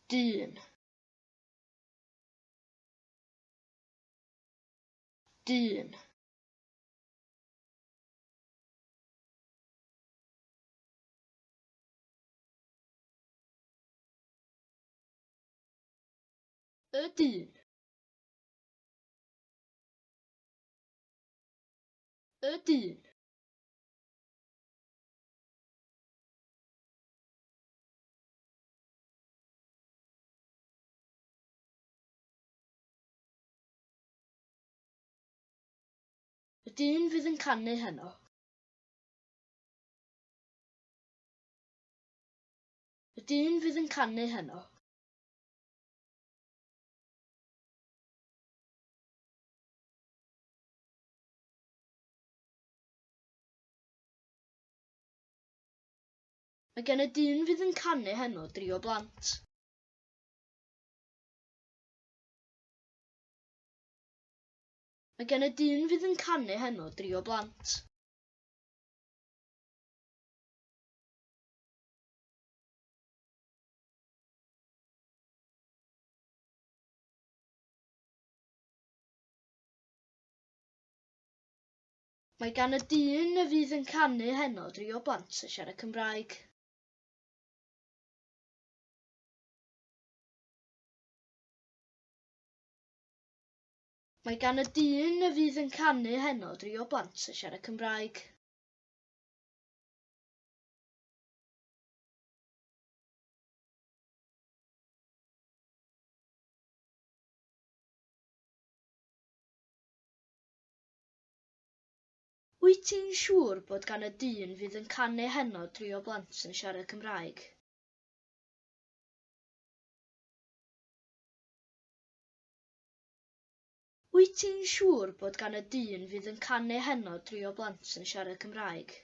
dyn, dyn, y dyn, y dyn, y dyn fydd yn canu heno. Y dyn fydd yn canu heno. Mae gen y dyn fydd yn canu heno 3 o blant. Mae gen y dyn fydd yn canu heno 3 o blant. Mae gan y dyn y fydd yn canu heno 3 o blant yn siarad Cymraeg. Mae gan y dyn y fydd yn canu heno 3 o blant yn siarad Cymraeg. Wyt ti'n siŵr bod gan y dyn fydd yn canu heno 3 o blant yn siarad Cymraeg? Wyt ti'n siŵr bod gan y dyn fydd yn canu heno 3 o blant yn siarad Cymraeg?